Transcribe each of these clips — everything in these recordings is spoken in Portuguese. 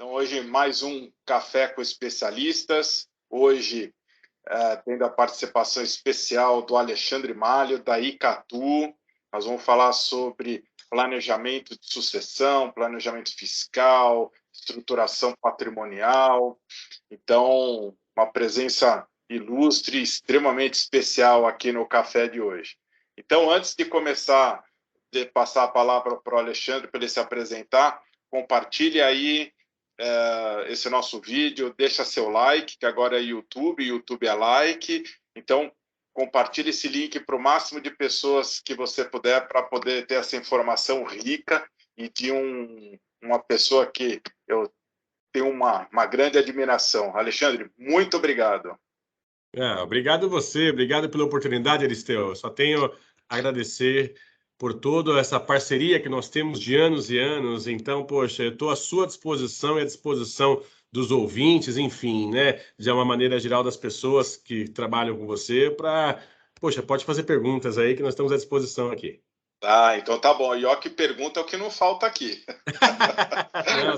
Então, hoje, mais um Café com Especialistas. Hoje, tendo a participação especial do Alexandre Malho, da Icatu. Nós vamos falar sobre planejamento de sucessão, planejamento fiscal, estruturação patrimonial. Então, uma presença ilustre, extremamente especial aqui no Café de hoje. Então, antes de começar, de passar a palavra para o Alexandre para ele se apresentar, compartilhe aí esse nosso vídeo, deixa seu like, que agora é YouTube é like. Então, compartilhe esse link para o máximo de pessoas que você puder, para poder ter essa informação rica e de uma pessoa que eu tenho uma grande admiração. Alexandre, muito obrigado. Obrigado você, obrigado pela oportunidade, Aristeu. Só tenho a agradecer por toda essa parceria que nós temos de anos e anos. Então, poxa, eu estou à sua disposição e à disposição dos ouvintes, enfim, né, de uma maneira geral das pessoas que trabalham com você, poxa, pode fazer perguntas aí que nós estamos à disposição aqui. Então tá bom. E ó, que pergunta é o que não falta aqui. Não,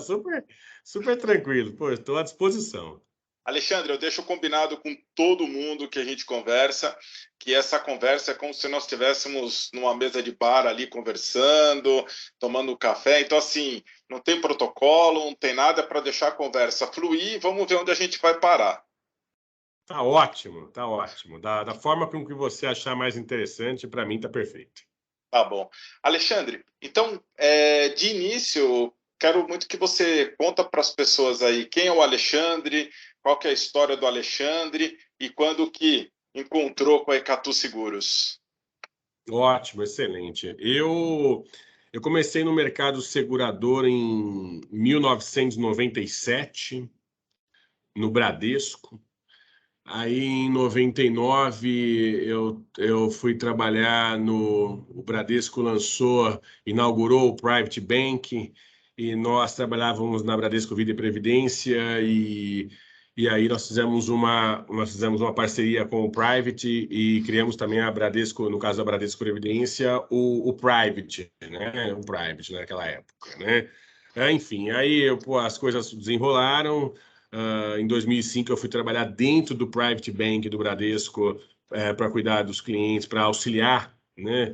super tranquilo. Pô, estou à disposição. Alexandre, eu deixo combinado com todo mundo que a gente conversa, que essa conversa é como se nós estivéssemos numa mesa de bar ali conversando, tomando café. Então, assim, não tem protocolo, não tem nada para deixar a conversa fluir. Vamos ver onde a gente vai parar. Tá ótimo, tá ótimo. Da forma com que você achar mais interessante, para mim tá perfeito. Tá bom. Alexandre, então, de início, quero muito que você conta para as pessoas aí quem é o Alexandre, qual que é a história do Alexandre e quando que encontrou com a Icatu Seguros. Ótimo, excelente. Eu comecei no mercado segurador em 1997, no Bradesco. Aí, em 99, eu fui trabalhar o Bradesco inaugurou o Private Bank, e nós trabalhávamos na Bradesco Vida e Previdência, e aí nós fizemos uma parceria com o Private e criamos também a Bradesco, no caso da Bradesco Previdência, o Private, né? O Private naquela época, né? Enfim, aí as coisas desenrolaram. Em 2005, eu fui trabalhar dentro do Private Bank do Bradesco para cuidar dos clientes, para auxiliar, né,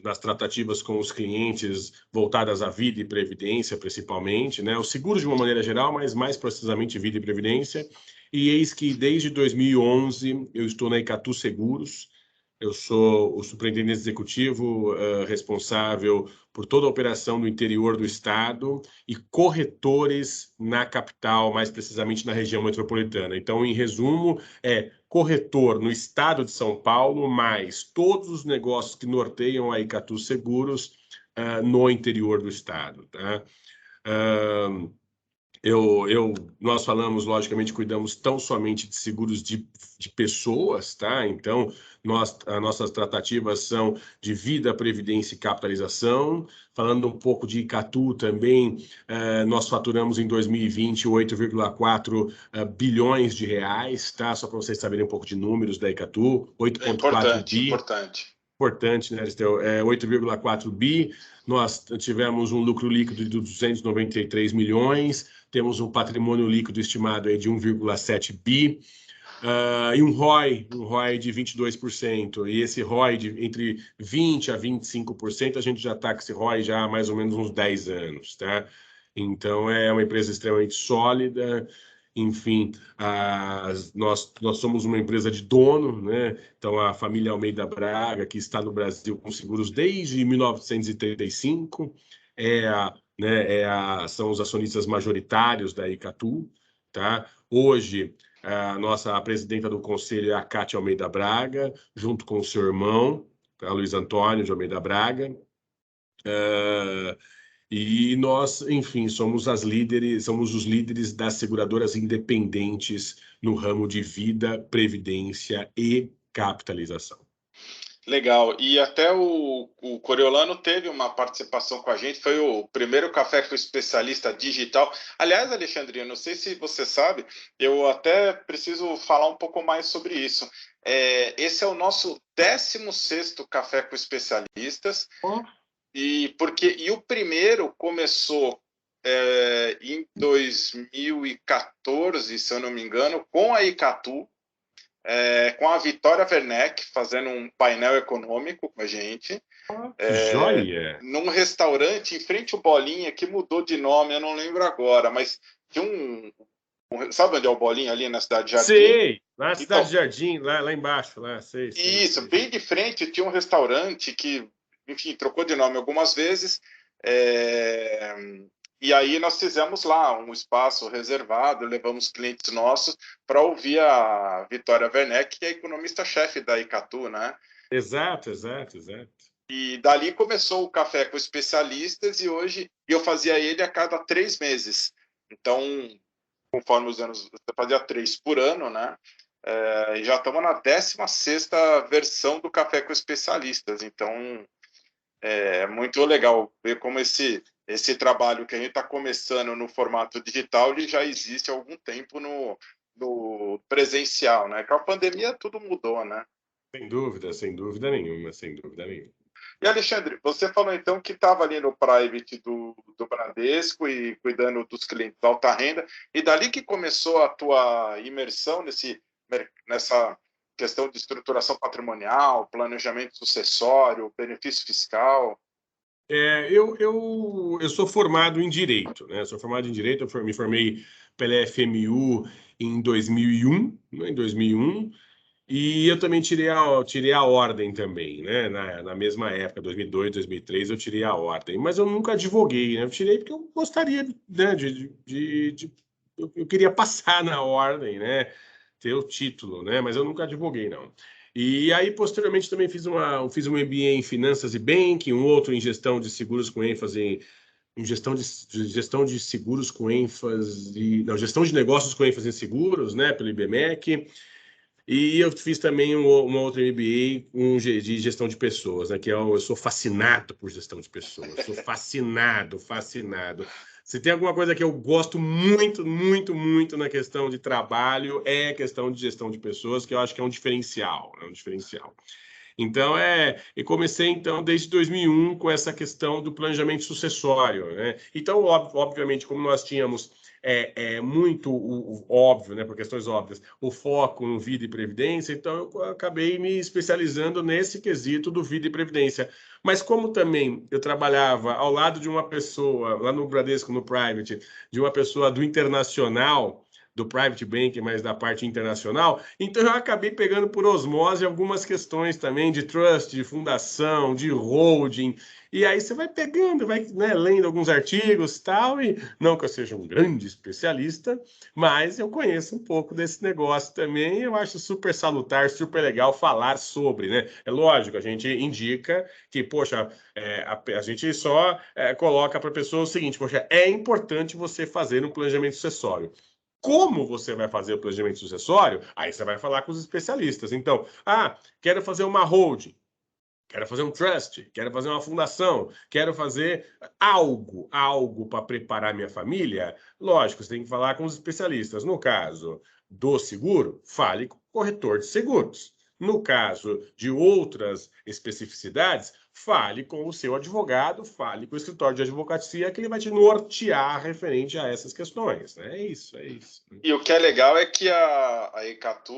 nas tratativas com os clientes voltadas à vida e previdência, principalmente, né, os seguros de uma maneira geral, mas mais precisamente vida e previdência. E eis que desde 2011 eu estou na Icatu Seguros. Eu sou o superintendente executivo responsável por toda a operação do interior do estado e corretores na capital, mais precisamente na região metropolitana. Então, em resumo, é corretor no estado de São Paulo, mais todos os negócios que norteiam a Icatu Seguros no interior do estado. Tá? Nós falamos, logicamente, cuidamos tão somente de seguros de pessoas, tá? Então, as nossas tratativas são de vida, previdência e capitalização. Falando um pouco de Icatu também, nós faturamos em 2020 8,4 bilhões de reais, tá? Só para vocês saberem um pouco de números da Icatu, 8,4 bi. Importante, né, Aristeu? 8,4 bi. Nós tivemos um lucro líquido de 293 milhões, temos um patrimônio líquido estimado aí de 1,7 bi, e um ROI de 22%. E esse ROI entre 20% a 25%, a gente já está com esse ROI já há mais ou menos uns 10 anos, tá? Então, é uma empresa extremamente sólida. Enfim, nós somos uma empresa de dono, né? Então, a família Almeida Braga, que está no Brasil com seguros desde 1935, são os acionistas majoritários da Icatu, tá? Hoje, a nossa presidenta do conselho é a Cátia Almeida Braga, junto com o seu irmão, tá? Luiz Antônio de Almeida Braga. E nós, enfim, somos os líderes das seguradoras independentes no ramo de vida, previdência e capitalização. Legal. E até o Coriolano teve uma participação com a gente, foi o primeiro café com especialista digital. Aliás, Alexandre, eu não sei se você sabe, eu até preciso falar um pouco mais sobre isso. Esse é o nosso 16º café com especialistas. E o primeiro começou em 2014, se eu não me engano, com a Icatu, com a Vitória Werneck, fazendo um painel econômico com a gente. Que joia! Num restaurante em frente ao Bolinha, que mudou de nome, eu não lembro agora, mas tinha sabe onde é o Bolinha? Ali na Cidade Jardim? Sei, lá na Cidade Então, Jardim, lá embaixo, lá, sei. Isso, bem de frente tinha um restaurante que, enfim, trocou de nome algumas vezes, e aí nós fizemos lá um espaço reservado, levamos clientes nossos para ouvir a Vitória Werneck, que é economista-chefe da Icatu, né? Exato. E dali começou o Café com Especialistas, e hoje eu fazia ele a cada 3 meses. Então, conforme os anos, eu fazia 3 por ano, né? E já estamos na 16ª versão do Café com Especialistas. Então, é muito legal ver como esse trabalho que a gente está começando no formato digital, ele já existe há algum tempo no presencial, né? Com a pandemia tudo mudou, né? Sem dúvida nenhuma. E, Alexandre, você falou então que estava ali no private do Bradesco e cuidando dos clientes de alta renda, e dali que começou a tua imersão nessa questão de estruturação patrimonial, planejamento sucessório, benefício fiscal. Eu sou formado em Direito, né? Eu me formei pela FMU em 2001, né? Em 2001. E eu também tirei a ordem também, né? Na mesma época, 2002, 2003, eu tirei a ordem. Mas eu nunca advoguei, né? Eu tirei porque eu gostaria, né, eu queria passar na ordem, né? Ter o título, né? Mas eu nunca advoguei, não. E aí, posteriormente, também fiz um MBA em Finanças e Banking, um outro em Gestão de Seguros com ênfase em gestão de seguros com ênfase... Não, Gestão de Negócios com ênfase em seguros, né? Pelo IBMEC. E eu fiz também uma outra MBA de gestão de pessoas, né? Eu sou fascinado por gestão de pessoas. Sou fascinado. Se tem alguma coisa que eu gosto muito na questão de trabalho, é a questão de gestão de pessoas, que eu acho que é um diferencial. Então, e comecei, então, desde 2001 com essa questão do planejamento sucessório, né? Então, obviamente, como nós tínhamos muito óbvio, né, por questões óbvias, o foco no vida e previdência, então eu acabei me especializando nesse quesito do vida e previdência. Mas como também eu trabalhava ao lado de uma pessoa, lá no Bradesco, no Private, de uma pessoa do internacional, do Private Banking, mas da parte internacional, então eu acabei pegando por osmose algumas questões também de trust, de fundação, de holding, e aí você vai pegando, vai, né, lendo alguns artigos e tal, e não que eu seja um grande especialista, mas eu conheço um pouco desse negócio também, e eu acho super salutar, super legal falar sobre, né? É lógico, a gente indica que, poxa, a gente só coloca para a pessoa o seguinte, poxa, é importante você fazer um planejamento sucessório. Como você vai fazer o planejamento sucessório? Aí você vai falar com os especialistas. Então, quero fazer uma holding, quero fazer um trust, quero fazer uma fundação, quero fazer algo para preparar minha família. Lógico, você tem que falar com os especialistas. No caso do seguro, fale com o corretor de seguros. No caso de outras especificidades, fale com o seu advogado, fale com o escritório de advocacia, que ele vai te nortear referente a essas questões. Né? É isso. E o que é legal é que a Icatu,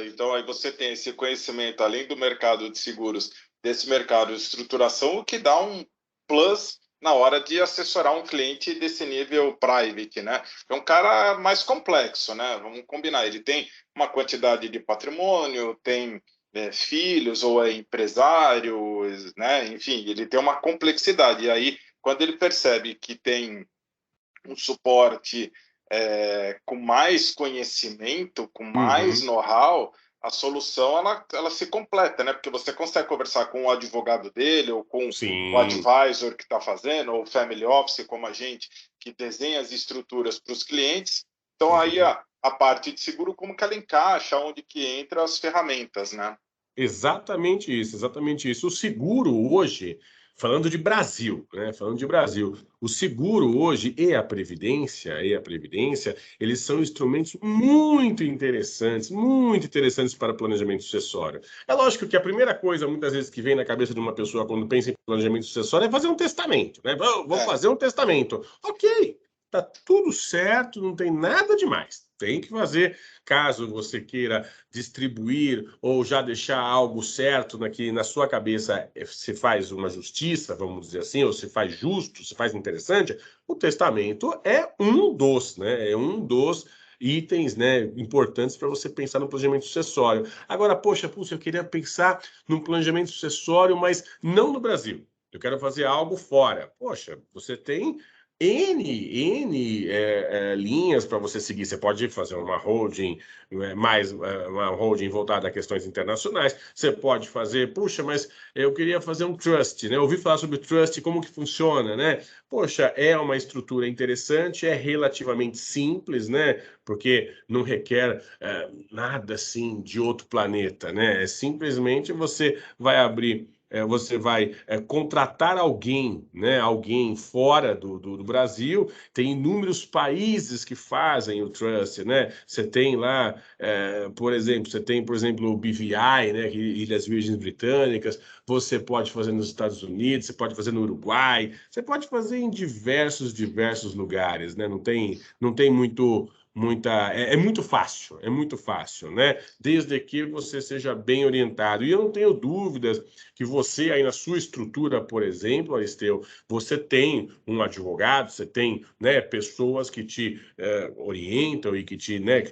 então aí você tem esse conhecimento, além do mercado de seguros, desse mercado de estruturação, o que dá um plus na hora de assessorar um cliente desse nível private, né? É um cara mais complexo, né? Vamos combinar, ele tem uma quantidade de patrimônio, tem filhos ou é empresário, né? Enfim, ele tem uma complexidade. E aí, quando ele percebe que tem um suporte com mais conhecimento, com mais know-how, a solução ela se completa, né? Porque você consegue conversar com o advogado dele, ou com o advisor que está fazendo, ou o family office, como a gente, que desenha as estruturas para os clientes. Então, aí a parte de seguro, como que ela encaixa, onde que entra as ferramentas, né? Exatamente isso. O seguro hoje, falando de Brasil, né? O seguro hoje e a previdência, eles são instrumentos muito interessantes para planejamento sucessório. É lógico que a primeira coisa, muitas vezes, que vem na cabeça de uma pessoa quando pensa em planejamento sucessório é fazer um testamento, né? Vou fazer um testamento. Ok, tá tudo certo, não tem nada demais. Tem que fazer, caso você queira distribuir ou já deixar algo certo na sua cabeça, se faz uma justiça, vamos dizer assim, ou se faz justo, se faz interessante, o testamento é um dos, né? É um dos itens, né, importantes para você pensar no planejamento sucessório. Agora, poxa, eu queria pensar num planejamento sucessório, mas não no Brasil. Eu quero fazer algo fora. Poxa, você tem N linhas para você seguir. Você pode fazer uma holding, uma holding voltada a questões internacionais. Você pode fazer, puxa, mas eu queria fazer um trust, né? Eu ouvi falar sobre trust, como que funciona, né? Poxa, é uma estrutura interessante, é relativamente simples, né? Porque não requer nada assim de outro planeta, né? É simplesmente você vai contratar alguém, né? Alguém fora do Brasil. Tem inúmeros países que fazem o trust, né? Você tem lá, por exemplo, o BVI, né? Ilhas Virgens Britânicas. Você pode fazer nos Estados Unidos, você pode fazer no Uruguai, você pode fazer em diversos lugares, né? Não tem é muito fácil, né? Desde que você seja bem orientado. E eu não tenho dúvidas que você aí na sua estrutura, por exemplo, Aristeu, você tem um advogado, você tem, né, pessoas que te orientam e que te, né,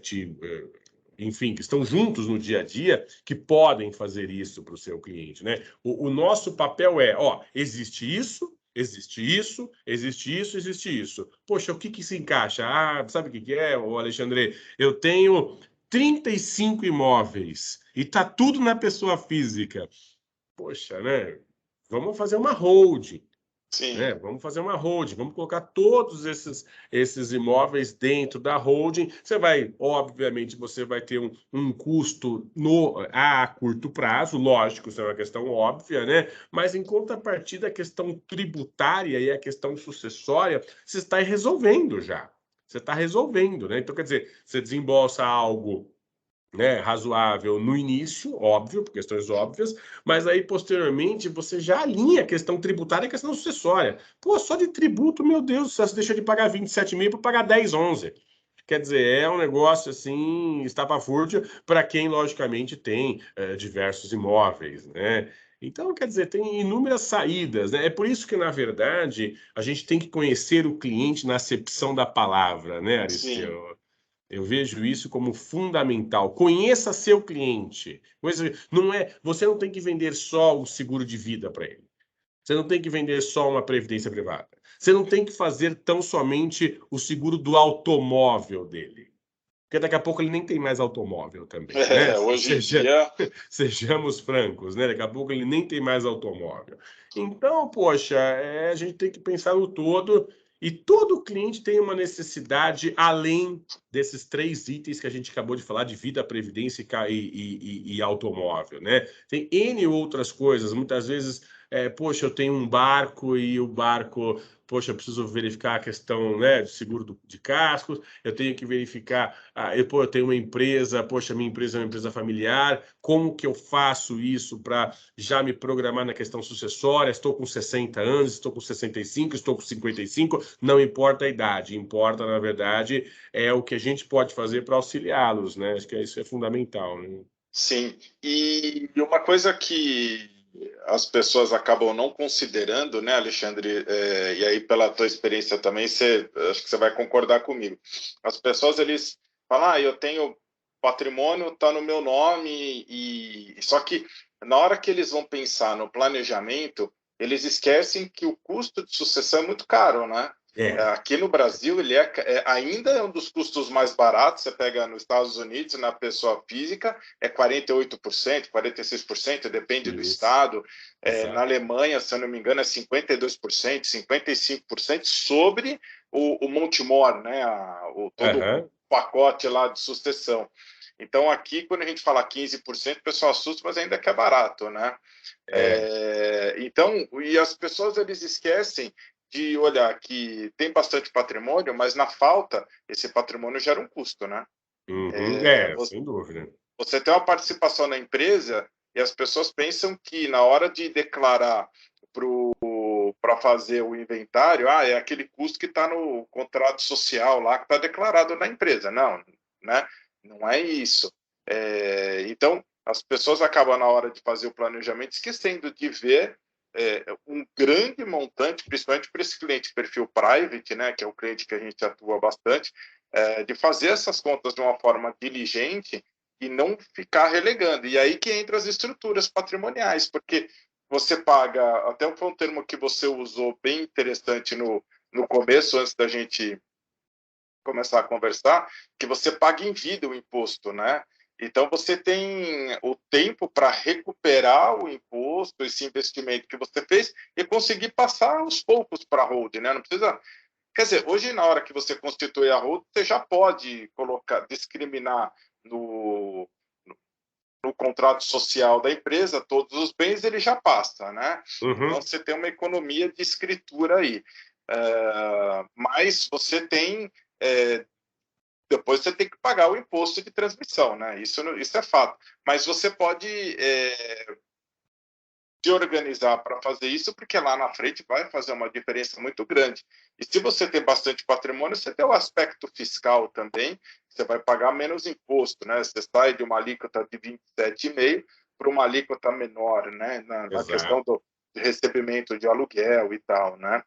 enfim, que estão juntos no dia a dia, que podem fazer isso para o seu cliente, né? O nosso papel é, ó, existe isso, existe isso, existe isso, existe isso. Poxa, o que se encaixa? Ah, sabe o que é, ô Alexandre? Eu tenho 35 imóveis e tá tudo na pessoa física. Poxa, né? Vamos fazer uma holding, Sim. né? Vamos fazer uma holding, vamos colocar todos esses imóveis dentro da holding. Obviamente, você vai ter um custo a curto prazo, lógico, isso é uma questão óbvia, né? Mas em contrapartida, a questão tributária e a questão sucessória, você está resolvendo já. Você está resolvendo, né? Então, quer dizer, você desembolsa algo, né, razoável no início, óbvio, por questões óbvias, mas aí posteriormente você já alinha a questão tributária e a questão sucessória. Pô, só de tributo, meu Deus, você deixa de pagar 27 mil para pagar 10, 11. Quer dizer, é um negócio assim, estapafúrdio para quem, logicamente, tem diversos imóveis, né? Então, quer dizer, tem inúmeras saídas, né? É por isso que, na verdade, a gente tem que conhecer o cliente na acepção da palavra, né, Sim. Aristeu? Eu vejo isso como fundamental. Conheça seu cliente. Você não tem que vender só o seguro de vida para ele. Você não tem que vender só uma previdência privada. Você não tem que fazer tão somente o seguro do automóvel dele. Porque daqui a pouco ele nem tem mais automóvel também, né? Hoje em dia, Sejamos francos, né? Daqui a pouco ele nem tem mais automóvel. Então, poxa, a gente tem que pensar no todo, e todo cliente tem uma necessidade além desses três itens que a gente acabou de falar, de vida, previdência e automóvel, né? Tem N outras coisas. Muitas vezes, poxa, eu tenho um barco e o barco, poxa, eu preciso verificar a questão, né, de seguro de cascos, eu tenho que verificar, eu tenho uma empresa, poxa, minha empresa é uma empresa familiar, como que eu faço isso para já me programar na questão sucessória? Estou com 60 anos, estou com 65, estou com 55, não importa a idade, importa, na verdade, o que a gente pode fazer para auxiliá-los, né? Acho que isso é fundamental, né? sim. E uma coisa que as pessoas acabam não considerando, né, Alexandre, e aí pela tua experiência também, acho que você vai concordar comigo. As pessoas, eles falam, eu tenho patrimônio, está no meu nome, e só que na hora que eles vão pensar no planejamento, eles esquecem que o custo de sucessão é muito caro, né? É, Aqui no Brasil, ele ainda é um dos custos mais baratos. Você pega nos Estados Unidos, na pessoa física, é 48%, 46%, depende do isso, estado. Na exato. Alemanha, se eu não me engano, é 52%, 55% sobre o Montemor, né? Todo o Aham, pacote lá de sucessão. Então, aqui, quando a gente fala 15%, o pessoal assusta, mas ainda que é barato, né? é. Então, e as pessoas, eles esquecem de olhar que tem bastante patrimônio, mas na falta, esse patrimônio gera um custo, né? Uhum, Você sem dúvida. você tem uma participação na empresa e as pessoas pensam que na hora de declarar para para fazer o inventário, é aquele custo que está no contrato social lá, que está declarado na empresa. Não, né? Não é isso. Então, as pessoas acabam, na hora de fazer o planejamento, esquecendo de ver um grande montante, principalmente para esse cliente perfil private, né, que é o cliente que a gente atua bastante, de fazer essas contas de uma forma diligente e não ficar relegando. E aí que entra as estruturas patrimoniais, porque você paga, até foi um termo que você usou bem interessante no começo, antes da gente começar a conversar, que você paga em vida o imposto, né? Então, você tem o tempo para recuperar o imposto, esse investimento que você fez, e conseguir passar aos poucos para a hold, né? Não precisa... Quer dizer, hoje, na hora que você constitui a hold, você já pode discriminar no contrato social da empresa, todos os bens, ele já passa, né? Então, você tem uma economia de escritura aí. Mas você tem... depois você tem que pagar o imposto de transmissão, né? Isso é fato. Mas você pode se organizar para fazer isso, porque lá na frente vai fazer uma diferença muito grande. E se você tem bastante patrimônio, você tem o aspecto fiscal também, você vai pagar menos imposto, né? Você sai de uma alíquota de 27,5% para uma alíquota menor, né? Na questão do recebimento de aluguel e tal, né?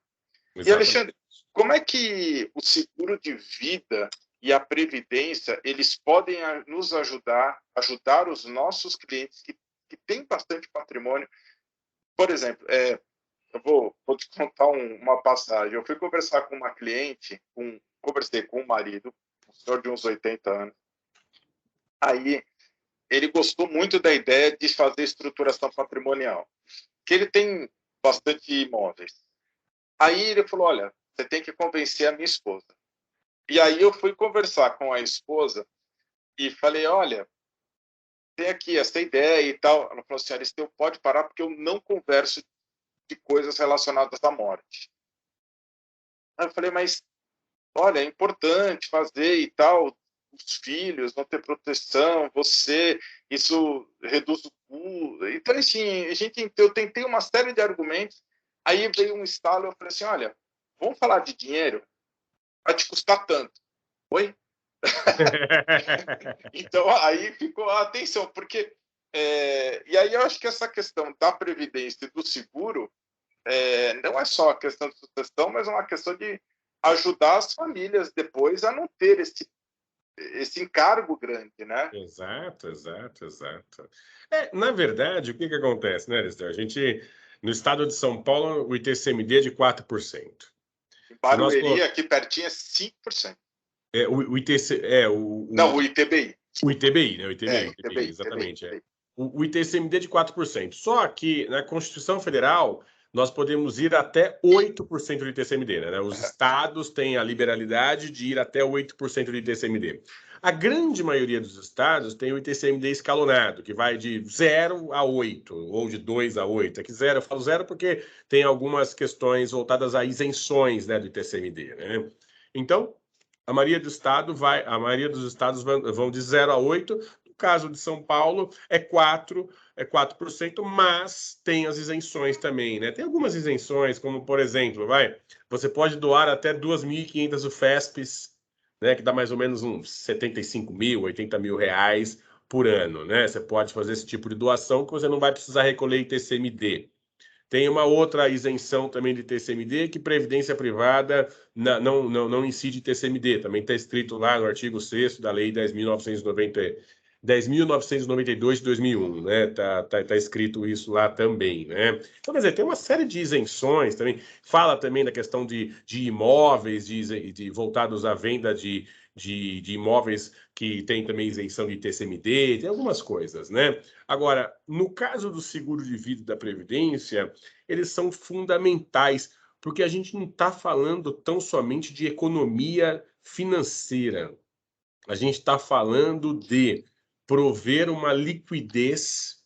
Exatamente. E, Alexandre, como é que o seguro de vida e a previdência, eles podem nos ajudar os nossos clientes que têm bastante patrimônio? Por exemplo, eu vou te contar uma passagem. Eu fui conversar com uma cliente, conversei com um marido, um senhor de uns 80 anos. Aí, ele gostou muito da ideia de fazer estruturação patrimonial, que ele tem bastante imóveis. Aí ele falou, olha, você tem que convencer a minha esposa. E aí eu fui conversar com a esposa e falei, olha, tem aqui essa ideia e tal. Ela falou assim, Aristeu, pode parar porque eu não converso de coisas relacionadas à morte. Aí eu falei, mas, olha, é importante fazer e tal, os filhos vão ter proteção, isso reduz o custo. Então, assim, eu tentei uma série de argumentos, aí veio um estalo, eu falei assim, olha, vamos falar de dinheiro? Vai te custar tanto. Oi? Então, aí ficou a atenção, porque... e aí eu acho que essa questão da previdência e do seguro não é só a questão de sucessão, mas é uma questão de ajudar as famílias depois a não ter esse encargo grande, né? Exato. Na verdade, o que acontece, né, Aristeu? A gente, no estado de São Paulo, o ITCMD é de 4%. Em Barueri, aqui pertinho, é 5%. O ITC... Não, o ITBI. O ITBI, né? O ITBI, exatamente. ITBI. O ITCMD é de 4%. Só que, na Constituição Federal, nós podemos ir até 8% do ITCMD, né? Os estados têm a liberalidade de ir até 8% do ITCMD. A grande maioria dos estados tem o ITCMD escalonado, que vai de 0 a 8, ou de 2 a 8. Aqui eu falo 0 porque tem algumas questões voltadas a isenções, né, do ITCMD, né? Então, a maioria dos estados vão de 0 a 8. No caso de São Paulo, é 4%, mas tem as isenções também, né? Tem algumas isenções, como, por exemplo, você pode doar até 2.500 UFESPs, né? Que dá mais ou menos uns 75 mil, 80 mil reais por ano, né? Você pode fazer esse tipo de doação que você não vai precisar recolher ITCMD. Tem uma outra isenção também de TCMD, que previdência privada não incide TCMD. Também está escrito lá no artigo 6º da Lei 10.992 de 2001, né? Tá escrito isso lá também, né? Então, quer dizer, tem uma série de isenções também. Fala também da questão de imóveis voltados à venda de imóveis que tem também isenção de TCMD, tem algumas coisas, né? Agora, no caso do seguro de vida e da previdência, eles são fundamentais, porque a gente não está falando tão somente de economia financeira. A gente está falando de prover uma liquidez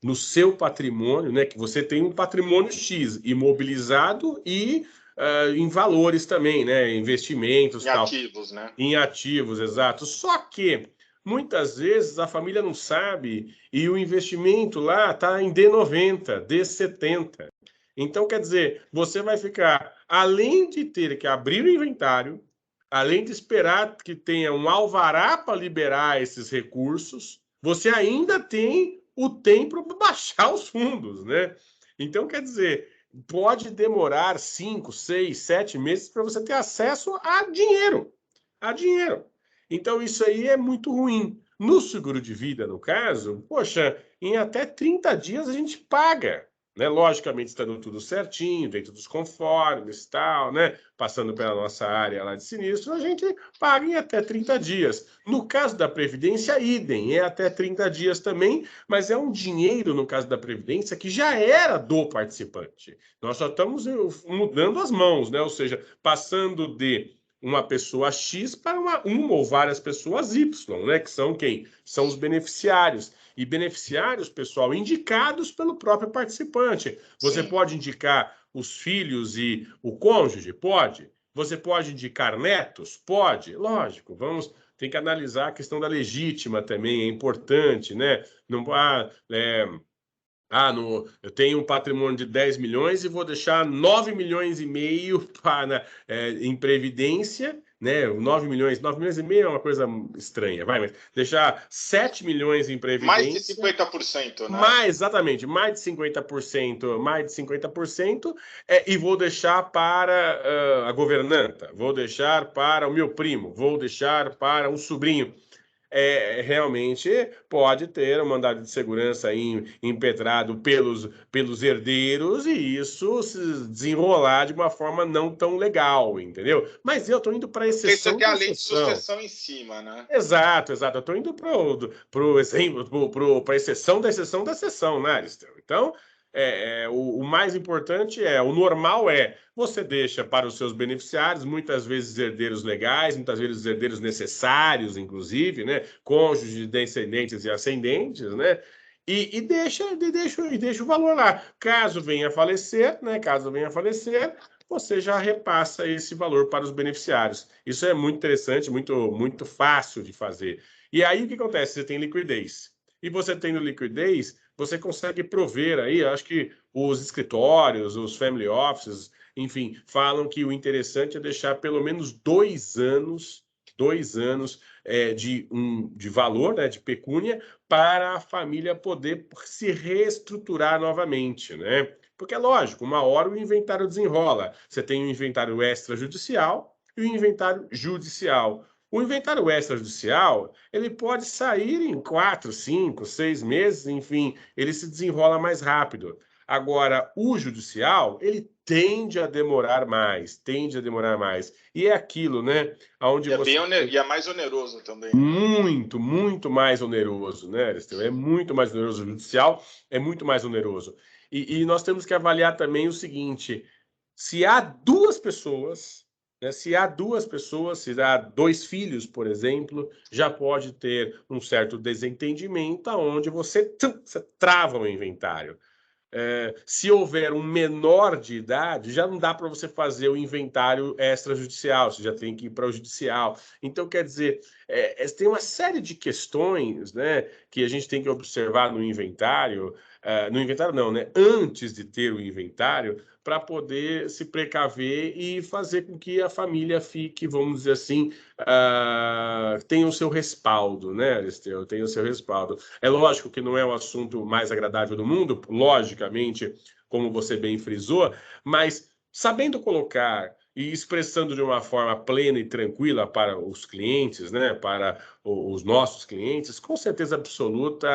no seu patrimônio, né? Que você tem um patrimônio X imobilizado e em valores também, né? Investimentos, em ativos, né? Em ativos, exato. Só que muitas vezes a família não sabe e o investimento lá está em D90, D70. Então, quer dizer, você vai ficar, além de ter que abrir o inventário, além de esperar que tenha um alvará para liberar esses recursos, você ainda tem o tempo para baixar os fundos, né? Então, quer dizer, pode demorar 5, 6, 7 meses para você ter acesso a dinheiro. A dinheiro. Então, isso aí é muito ruim. No seguro de vida, no caso, poxa, em até 30 dias a gente paga, né? Logicamente, estando tudo certinho, dentro dos conformes e tal, né? Passando pela nossa área lá de sinistro, a gente paga em até 30 dias. No caso da Previdência, idem, é até 30 dias também, mas é um dinheiro, no caso da Previdência, que já era do participante. Nós só estamos mudando as mãos, né? Ou seja, passando de uma pessoa X para uma ou várias pessoas Y, né? Que são quem? São os beneficiários. E beneficiários, pessoal, indicados pelo próprio participante. Você Sim. pode indicar os filhos e o cônjuge? Pode. Você pode indicar netos? Pode. Lógico, tem que analisar a questão da legítima também, é importante, né? Não, eu tenho um patrimônio de 10 milhões e vou deixar 9 milhões e meio em previdência, né? 9 milhões e meio é uma coisa estranha, mas deixar 7 milhões em Mais de previdência, 50%, né? exatamente, mais de 50%, e vou deixar para a governanta, vou deixar para o meu primo, vou deixar para um sobrinho. Realmente pode ter um mandado de segurança impetrado pelos herdeiros e isso se desenrolar de uma forma não tão legal, entendeu? Mas eu estou indo para a Porque você exceção tem da a lei de exceção. sucessão em cima, né? Exato. Eu estou indo para a exceção da exceção da exceção, né, Aristeu? Então, o mais importante o normal você deixa para os seus beneficiários, muitas vezes herdeiros legais, muitas vezes herdeiros necessários, inclusive, né? Cônjuges, descendentes e ascendentes, né? E deixa o valor lá. Caso venha a falecer, né? Caso venha a falecer, você já repassa esse valor para os beneficiários. Isso é muito interessante, muito, muito fácil de fazer. E aí o que acontece? Você tem liquidez. E você tendo liquidez, você consegue prover aí, acho que os escritórios, os family offices, enfim, falam que o interessante é deixar pelo menos 2 anos de valor, né, de pecúnia, para a família poder se reestruturar novamente, né? Porque é lógico, uma hora o inventário desenrola. Você tem o inventário extrajudicial e o inventário judicial. O inventário extrajudicial, ele pode sair em 4, 5, 6 meses, enfim, ele se desenrola mais rápido. Agora, o judicial, ele tende a demorar mais, E é aquilo, né? Onde você E é mais oneroso também, né? muito, muito mais oneroso, né, Aristeu? É muito mais oneroso. O judicial é muito mais oneroso. E nós temos que avaliar também o seguinte: se há duas pessoas, né, se há 2 filhos, por exemplo, já pode ter um certo desentendimento onde você trava o inventário. Se houver um menor de idade, já não dá para você fazer o inventário extrajudicial, você já tem que ir para o judicial. Então, quer dizer, tem uma série de questões, né, que a gente tem que observar no inventário, no inventário não, né, antes de ter o inventário, para poder se precaver e fazer com que a família fique, vamos dizer assim, tenha o seu respaldo, né, Aristeu? Tenha o seu respaldo. É lógico que não é o assunto mais agradável do mundo, logicamente, como você bem frisou, mas sabendo colocar e expressando de uma forma plena e tranquila para os clientes, né, para os nossos clientes, com certeza absoluta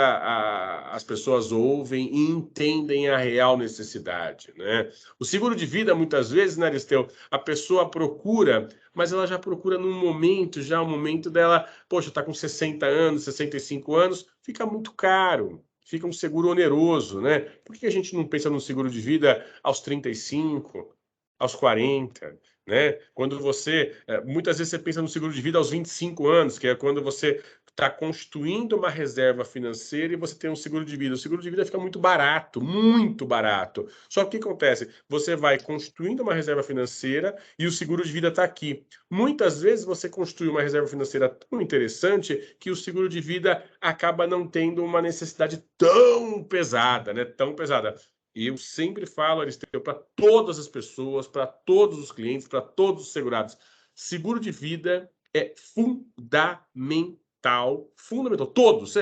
as pessoas ouvem e entendem a real necessidade, né? O seguro de vida, muitas vezes, né, Aristeu, a pessoa procura, mas ela já procura num momento, já o momento dela, poxa, está com 60 anos, 65 anos, fica muito caro. Fica um seguro oneroso, né? Por que a gente não pensa no seguro de vida aos 35, aos 40, né? Quando muitas vezes você pensa no seguro de vida aos 25 anos, que é quando você está constituindo uma reserva financeira e você tem um seguro de vida. O seguro de vida fica muito barato, muito barato. Só que o que acontece? Você vai constituindo uma reserva financeira e o seguro de vida está aqui. Muitas vezes você constitui uma reserva financeira tão interessante que o seguro de vida acaba não tendo uma necessidade tão pesada, né? Tão pesada. E eu sempre falo, Aristeu, para todas as pessoas, para todos os clientes, para todos os segurados, seguro de vida é fundamental, fundamental. Todos.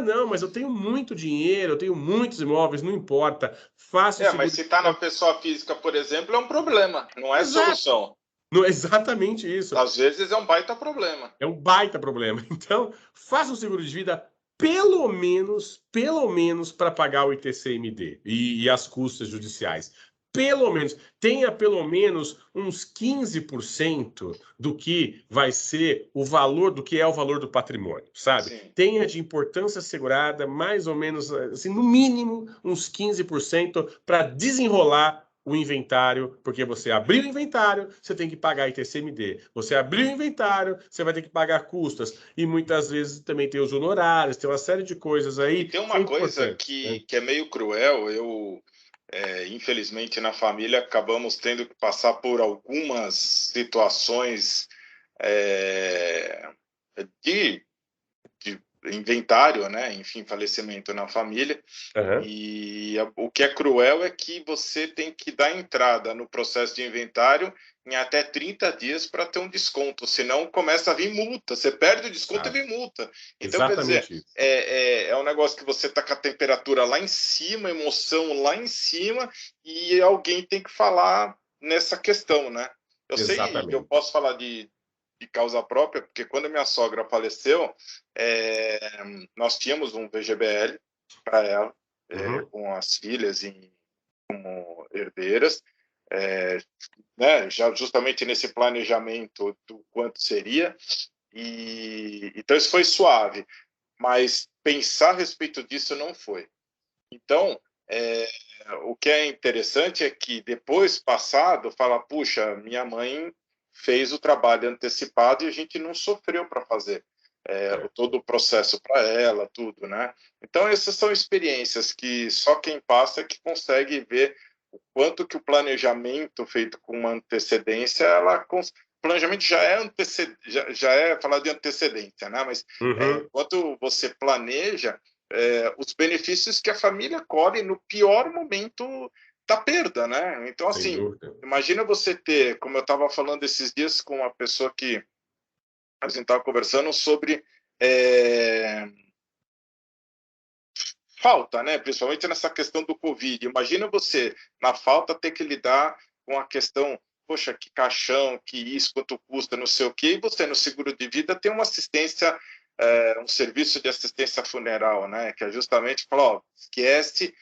Não, mas eu tenho muito dinheiro, eu tenho muitos imóveis, não importa. Faça o seguro Mas de se está na vida. pessoa física, por exemplo, é um problema, não é Exato. solução. Não é exatamente isso. Às vezes é um baita problema. É um baita problema. Então, faça um seguro de vida pelo menos para pagar o ITCMD e as custas judiciais. Pelo menos, tenha pelo menos uns 15% do que vai ser o valor, do que é o valor do patrimônio, sabe? Sim. Tenha de importância assegurada mais ou menos, assim, no mínimo, uns 15% para desenrolar o inventário, porque você abriu o inventário, você tem que pagar ITCMD. Você abriu o inventário, você vai ter que pagar custas. E muitas vezes também tem os honorários, tem uma série de coisas aí Tem que é uma coisa importante, né? que é meio cruel. Infelizmente, na família, acabamos tendo que passar por algumas situações é, de inventário, né? Enfim, falecimento na família. Uhum. E o que é cruel é que você tem que dar entrada no processo de inventário em até 30 dias para ter um desconto, senão começa a vir multa. Você perde o desconto e vem multa. Então, quer dizer, Exatamente isso. é um negócio que você está com a temperatura lá em cima, emoção lá em cima, e alguém tem que falar nessa questão, né? Eu sei, eu Exatamente. posso falar de causa própria, porque quando minha sogra faleceu, nós tínhamos um VGBL para ela, Uhum. com as filhas como herdeiras, né, já justamente nesse planejamento do quanto seria, e então isso foi suave, mas pensar a respeito disso não foi. Então, o que é interessante é que depois, passado, fala, puxa, minha mãe fez o trabalho antecipado e a gente não sofreu para fazer todo o processo para ela, tudo, né? Então, essas são experiências que só quem passa que consegue ver o quanto que o planejamento feito com uma antecedência, planejamento já é falar de antecedência, né? Mas Uhum. quando você planeja, os benefícios que a família colhe no pior momento da perda, né? Então, Sem assim, dúvida. imagina você ter, como eu estava falando esses dias com uma pessoa que a gente estava conversando sobre falta, né? Principalmente nessa questão do Covid. Imagina você, na falta, ter que lidar com a questão, poxa, que caixão, que isso, quanto custa, não sei o quê, e você, no seguro de vida, tem uma assistência, um serviço de assistência funeral, né? Que é justamente falar, ó, esquece,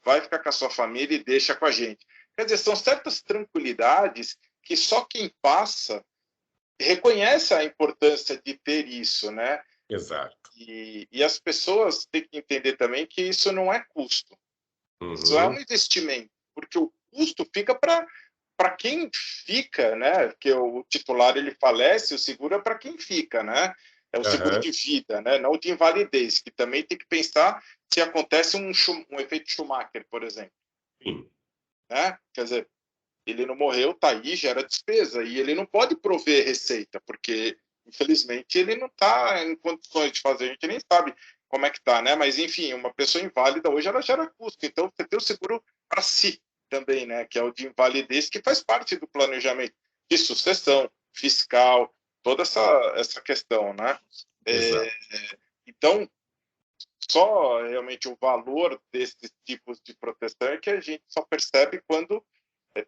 vai ficar com a sua família e deixa com a gente. Quer dizer, são certas tranquilidades que só quem passa reconhece a importância de ter isso, né? Exato. E as pessoas têm que entender também que isso não é custo, isso é um Uhum. investimento, porque o custo fica para quem fica, né? Porque o titular ele falece, o seguro é para quem fica, né? É o seguro Uhum. de vida, né? Não de invalidez, que também tem que pensar se acontece um efeito Schumacher, por exemplo, Sim. né? Quer dizer, ele não morreu, tá aí, gera despesa, e ele não pode prover receita, porque, infelizmente, ele não está em condições de fazer, a gente nem sabe como é que tá, né? Mas, enfim, uma pessoa inválida hoje, ela gera custo, então você tem o seguro para si também, né? Que é o de invalidez, que faz parte do planejamento de sucessão, fiscal, toda essa questão, né? Exato. Então, só realmente o valor desses tipos de proteção é que a gente só percebe quando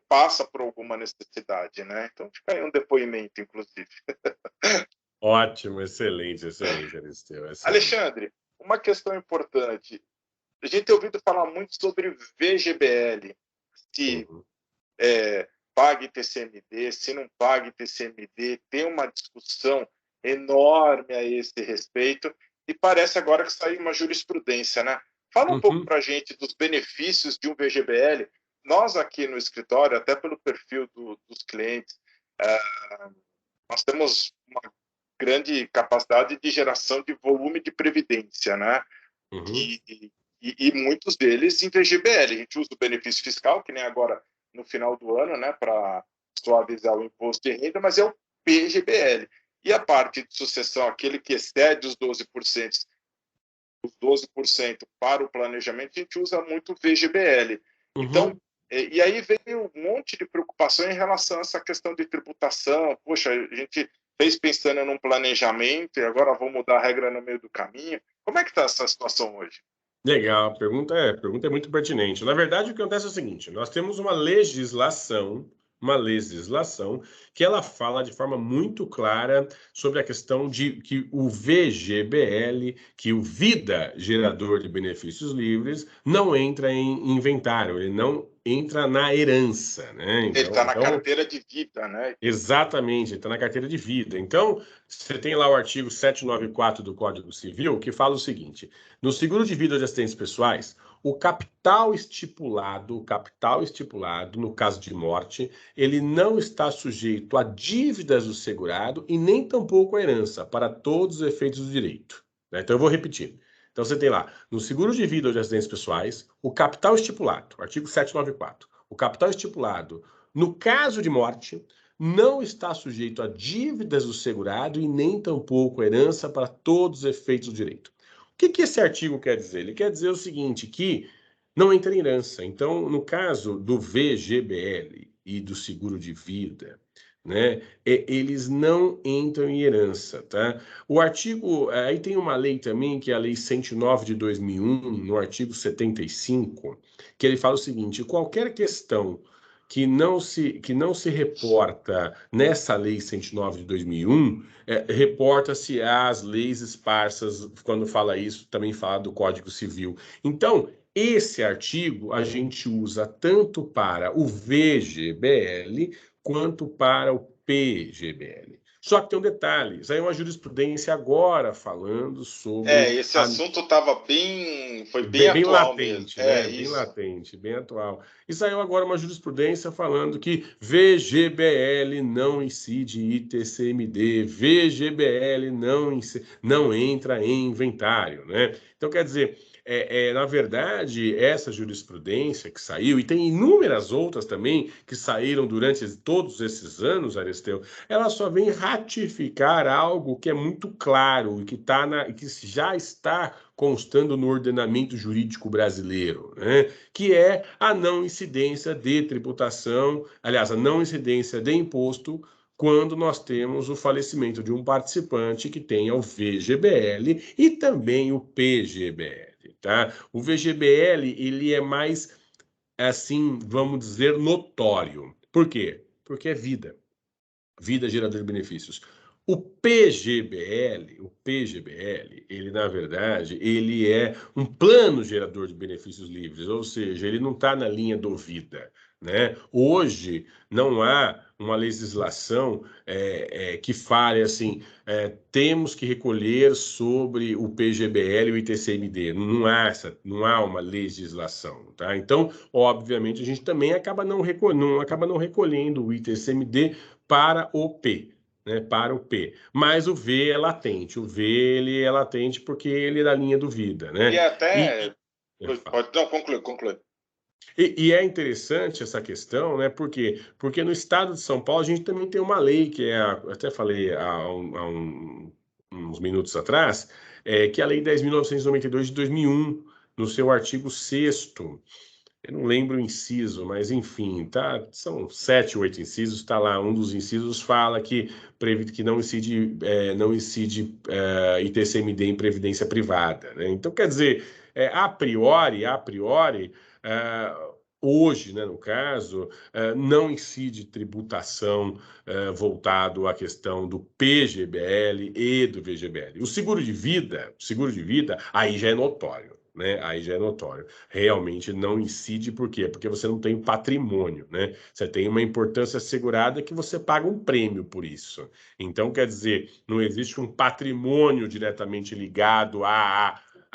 passa por alguma necessidade, né? Então fica aí um depoimento, inclusive. Ótimo, excelente, excelente, Aristeu, excelente. Alexandre, uma questão importante. A gente tem ouvido falar muito sobre VGBL, se Uhum. pague TCMD, se não pague TCMD, tem uma discussão enorme a esse respeito, e parece agora que saiu uma jurisprudência, né? Fala um pouco Uhum. para a gente dos benefícios de um VGBL. Nós aqui no escritório, até pelo perfil dos clientes, nós temos uma grande capacidade de geração de volume de previdência, né? Uhum. E muitos deles em VGBL. A gente usa o benefício fiscal, que nem agora no final do ano, né, para suavizar o imposto de renda, mas é o PGBL. E a parte de sucessão, aquele que excede os 12% para o planejamento, a gente usa muito o VGBL. Então, e aí veio um monte de preocupação em relação a essa questão de tributação. Poxa, a gente fez pensando num planejamento e agora vou mudar a regra no meio do caminho. Como é que está essa situação hoje? Legal, a pergunta é muito pertinente. Na verdade, o que acontece é o seguinte: nós temos uma legislação que ela fala de forma muito clara sobre a questão de que o VGBL, que o Vida Gerador de Benefícios Livres, não entra em inventário, ele não entra na herança, né? Ele está na carteira de vida, né? Exatamente, está na carteira de vida. Então, você tem lá o artigo 794 do Código Civil, que fala o seguinte: no seguro de vida de acidentes pessoais, o capital estipulado, no caso de morte, ele não está sujeito a dívidas do segurado e nem tampouco a herança, para todos os efeitos do direito. Né? Então, eu vou repetir. Então, você tem lá, no seguro de vida de acidentes pessoais, o capital estipulado, artigo 794, o capital estipulado no caso de morte, não está sujeito a dívidas do segurado e nem tampouco herança para todos os efeitos do direito. O que esse artigo quer dizer? Ele quer dizer o seguinte, que não entra em herança. Então, no caso do VGBL e do seguro de vida, né, eles não entram em herança, tá? O artigo, aí tem uma lei também, que é a Lei 109 de 2001, no artigo 75, que ele fala o seguinte: qualquer questão que não se reporta nessa Lei 109 de 2001, reporta-se às leis esparsas, quando fala isso, também fala do Código Civil. Então, esse artigo a gente usa tanto para o VGBL quanto para o PGBL. Só que tem um detalhe, isso aí é uma jurisprudência agora falando sobre Esse assunto estava foi bem bem atual mesmo. latente, né? Bem Isso. latente, bem atual. E saiu agora uma jurisprudência falando que VGBL não incide ITCMD, VGBL não entra em inventário, né? Então, quer dizer, na verdade, essa jurisprudência que saiu, e tem inúmeras outras também que saíram durante todos esses anos, Aristeu, ela só vem ratificar algo que é muito claro e que já está constando no ordenamento jurídico brasileiro, né? Que é a não incidência de tributação, aliás, a não incidência de imposto quando nós temos o falecimento de um participante que tenha o VGBL e também o PGBL, tá? O VGBL, ele é mais, assim, vamos dizer, notório. Por quê? Porque é vida gerador de benefícios. O PGBL, ele na verdade, ele é um plano gerador de benefícios livres, ou seja, ele não está na linha do vida, né? Hoje não há uma legislação que fale assim, temos que recolher sobre o PGBL e o ITCMD. Não há uma legislação, tá? Então, obviamente, a gente também acaba não recolhendo o ITCMD para o P, né? Para o P. Mas o V é latente. O V ele é latente porque ele é da linha do vida, né? E até. Pode, não, conclui. E é interessante essa questão, né? Por quê? Porque no estado de São Paulo a gente também tem uma lei que até falei uns minutos atrás, que é a Lei 10.992 de 2001, no seu artigo 6º. Eu não lembro o inciso, mas enfim, tá, são 7, 8 incisos, está lá. Um dos incisos fala que não incide, ITCMD em previdência privada, né? Então, quer dizer, a priori, hoje, né, no caso, não incide tributação voltado à questão do PGBL e do VGBL. O seguro de vida, aí já é notório. Né? Aí já é notório. Realmente não incide, por quê? Porque você não tem patrimônio, né? Você tem uma importância assegurada que você paga um prêmio por isso. Então, quer dizer, não existe um patrimônio diretamente ligado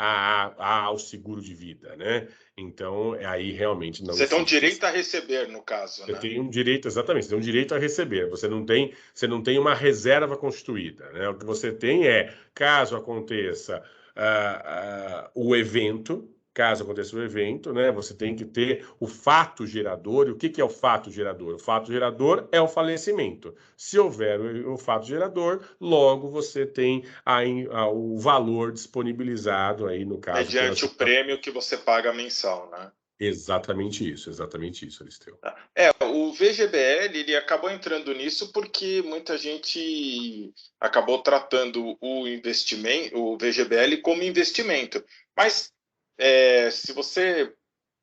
ao seguro de vida, né? Então, aí realmente não Você tem um incide. direito a receber, no caso, Você né? tem um direito, exatamente, você tem um direito a receber. Você não tem uma reserva constituída, né? O que você tem caso aconteça o evento, né? Você tem que ter o fato gerador. E o que é o fato gerador? O fato gerador é o falecimento. Se houver o fato gerador, logo você tem o valor disponibilizado aí, no caso... Mediante o prêmio que você paga mensal, né? Exatamente isso, Aristeu. O VGBL ele acabou entrando nisso porque muita gente acabou tratando o investimento, o VGBL como investimento. Mas se você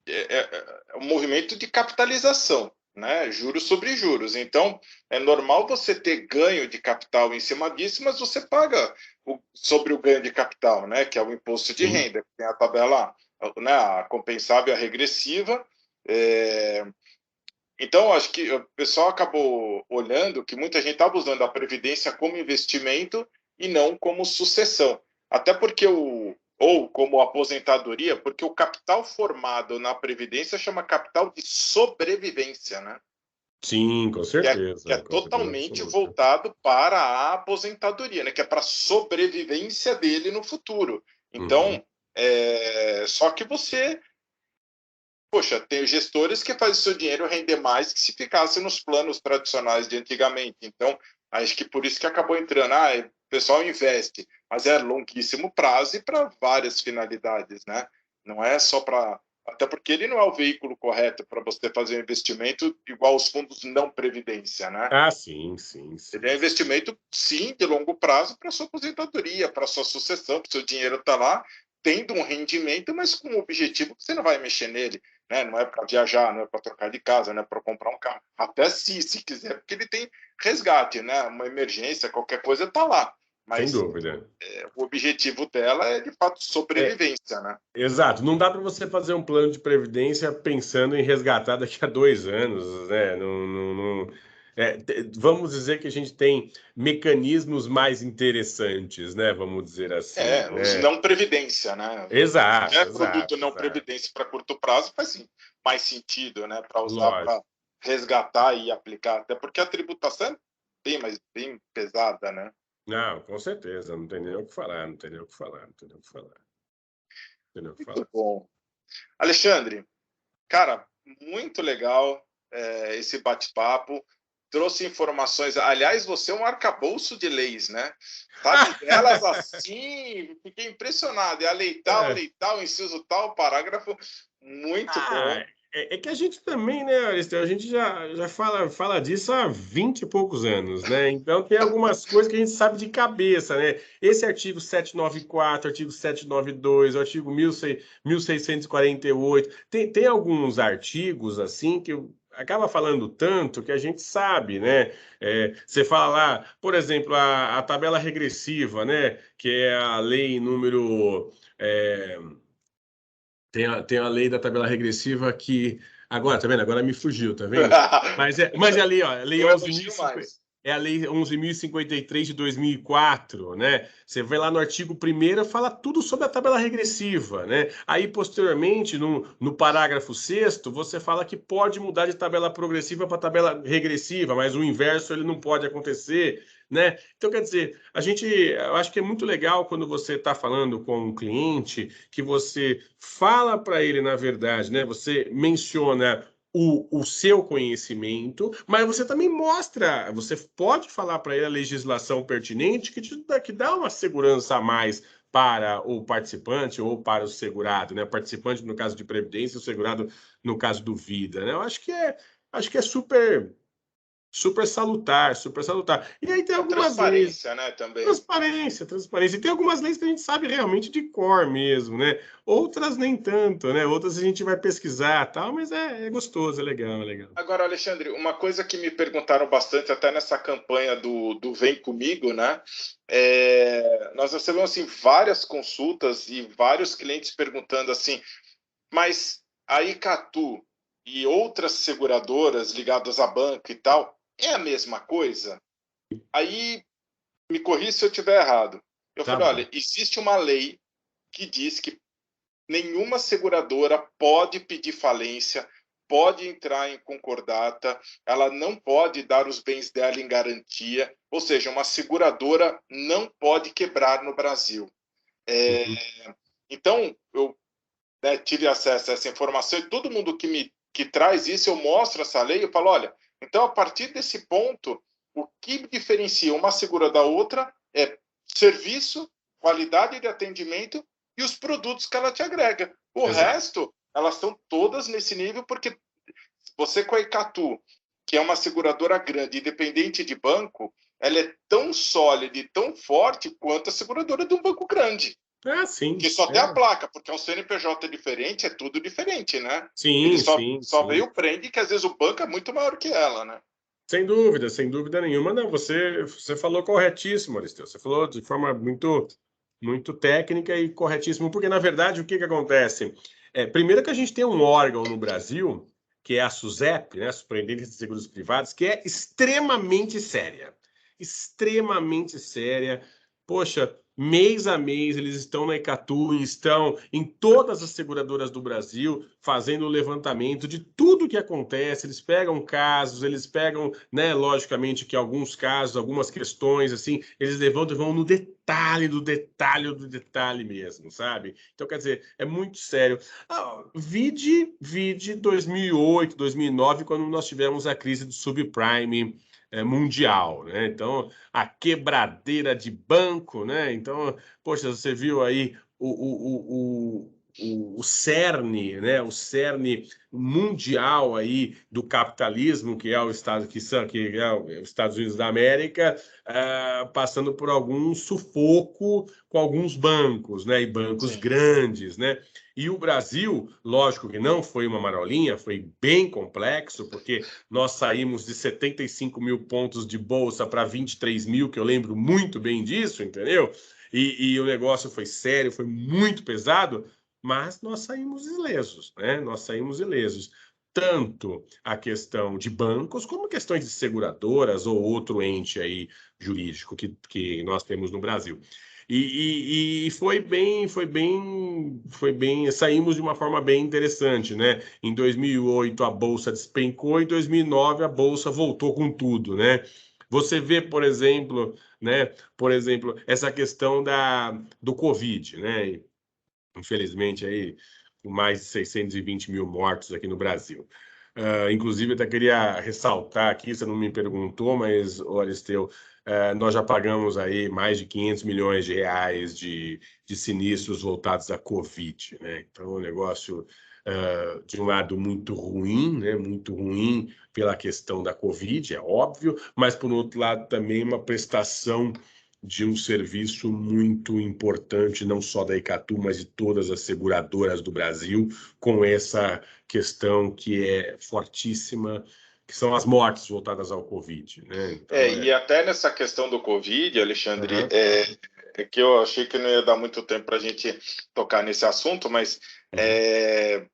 é um movimento de capitalização, né? Juros sobre juros. Então é normal você ter ganho de capital em cima disso, mas você paga sobre o ganho de capital, né? Que é o imposto de renda, que tem a tabela, né? A compensável e a regressiva. Então, acho que o pessoal acabou olhando que muita gente estava usando a Previdência como investimento e não como sucessão. Até porque ou como aposentadoria, porque o capital formado na Previdência chama capital de sobrevivência, né? Sim, com certeza. Que é Com certeza totalmente absoluta. voltado para a aposentadoria, né? Que é para a sobrevivência dele no futuro. Então, só que você... Poxa, tem gestores que fazem o seu dinheiro render mais que se ficasse nos planos tradicionais de antigamente. Então, acho que por isso que acabou entrando. O pessoal investe, mas é longuíssimo prazo e para várias finalidades, né? Não é só para... Até porque ele não é o veículo correto para você fazer um investimento igual os fundos não previdência, né? Sim. Ele é um investimento, sim, de longo prazo para sua aposentadoria, para sua sucessão, para o seu dinheiro estar lá, tendo um rendimento, mas com um objetivo que você não vai mexer nele, né? Não é para viajar, não é para trocar de casa, não é para comprar um carro. Até se quiser, porque ele tem resgate, né? Uma emergência, qualquer coisa está lá. Mas sem dúvida. O objetivo dela é, de fato, sobrevivência, né? Exato. Não dá para você fazer um plano de previdência pensando em resgatar daqui a 2 anos, né? Vamos dizer que a gente tem mecanismos mais interessantes, né? Vamos dizer assim. Os não previdência, né? Exato. Produto não previdência para curto prazo faz mais sentido, né? Para usar para Lógico. resgatar e aplicar, até porque a tributação é bem pesada, né? Não, com certeza. Não tem nem o que falar. Muito bom. Alexandre, cara, muito legal esse bate-papo. Trouxe informações. Aliás, você é um arcabouço de leis, né? Sabe delas assim, fiquei impressionado. É a lei tal, inciso tal, parágrafo. Muito bom. É que a gente também, né, Aristeu, a gente já fala disso há 20 e poucos anos, né? Então tem algumas coisas que a gente sabe de cabeça, né? Esse artigo 794, artigo 792, o artigo 1648, tem alguns artigos assim que acaba falando tanto que a gente sabe, né? Você fala lá, por exemplo, a tabela regressiva, né? Que é a lei número... Tem a lei da tabela regressiva que... Agora, tá vendo? Agora me fugiu, tá vendo? Mas é ali, ó, a lei 11.050, é a lei 11.053 de 2004, né? Você vai lá no artigo 1º, fala tudo sobre a tabela regressiva, né? Aí, posteriormente, no parágrafo 6º, você fala que pode mudar de tabela progressiva para tabela regressiva, mas o inverso ele não pode acontecer, né? Então, quer dizer, eu acho que é muito legal quando você está falando com um cliente que você fala para ele, na verdade, né? Você menciona o seu conhecimento, mas você também mostra, você pode falar para ele a legislação pertinente que dá uma segurança a mais para o participante ou para o segurado, né? O participante no caso de previdência, o segurado no caso do vida, né? Eu acho que é super salutar, super salutar. E aí tem algumas leis. Transparência, né, também. Transparência. E tem algumas leis que a gente sabe realmente de cor mesmo, né? Outras nem tanto, né? Outras a gente vai pesquisar tal, mas é gostoso, é legal. Agora, Alexandre, uma coisa que me perguntaram bastante até nessa campanha do Vem Comigo, né? Nós recebemos assim, várias consultas e vários clientes perguntando assim, mas a Icatu e outras seguradoras ligadas à banco e tal, é a mesma coisa? Aí, me corrija se eu estiver errado. Eu Tá falei, bom. olha, existe uma lei que diz que nenhuma seguradora pode pedir falência, pode entrar em concordata, ela não pode dar os bens dela em garantia, ou seja, uma seguradora não pode quebrar no Brasil. Então, eu tive acesso a essa informação e todo mundo que traz isso, eu mostro essa lei, eu falo, olha, então a partir desse ponto, o que diferencia uma segura da outra é serviço, qualidade de atendimento e os produtos que ela te agrega. O resto, elas estão todas nesse nível, porque você com a Icatu, que é uma seguradora grande, independente de banco, ela é tão sólida e tão forte quanto a seguradora de um banco grande. Sim. Que só tem a placa, porque é um CNPJ diferente, é tudo diferente, né? Sim, Ele sim, só sim. veio prende que às vezes o banco é muito maior que ela, né? Sem dúvida nenhuma. Não, você falou corretíssimo, Aristeu. Você falou de forma muito técnica e corretíssimo, porque, na verdade, o que acontece? Primeiro que a gente tem um órgão no Brasil, que é a SUSEP, né, Superintendência de Seguros Privados, que é extremamente séria. Extremamente séria. Poxa, mês a mês eles estão na Icatu, estão em todas as seguradoras do Brasil fazendo o levantamento de tudo que acontece. Eles pegam casos, eles pegam, né, logicamente que alguns casos, algumas questões, assim, eles levantam e vão no detalhe do detalhe mesmo, sabe? Então, quer dizer, é muito sério. Vide 2008, 2009, quando nós tivemos a crise do subprime mundial, né? Então, a quebradeira de banco, né? Então, poxa, você viu aí o cerne, né? O cerne mundial aí do capitalismo, que é o Estado que é os Estados Unidos da América, passando por algum sufoco com alguns bancos, né? E bancos Sim. grandes, né? E o Brasil, lógico que não foi uma marolinha, foi bem complexo, porque nós saímos de 75 mil pontos de bolsa para 23 mil, que eu lembro muito bem disso, entendeu? E o negócio foi sério, foi muito pesado, mas nós saímos ilesos, né? Nós saímos ilesos. Tanto a questão de bancos, como questões de seguradoras ou outro ente aí jurídico que nós temos no Brasil. E foi bem, saímos de uma forma bem interessante, né? Em 2008 a bolsa despencou, em 2009 a bolsa voltou com tudo, né? Você vê, por exemplo, né? Por exemplo, essa questão do Covid, né? Infelizmente aí com mais de 620 mil mortos aqui no Brasil. Inclusive, eu até queria ressaltar aqui, você não me perguntou, mas, Aristeu, nós já pagamos aí mais de 500 milhões de reais de sinistros voltados à Covid, né? Então, é um negócio, de um lado, muito ruim, né? Muito ruim pela questão da Covid, é óbvio, mas, por outro lado, também uma prestação de um serviço muito importante, não só da Icatu, mas de todas as seguradoras do Brasil, com essa questão que é fortíssima, que são as mortes voltadas ao Covid, né? Então, E até nessa questão do Covid, Alexandre, Uhum. que eu achei que não ia dar muito tempo para a gente tocar nesse assunto, mas Uhum.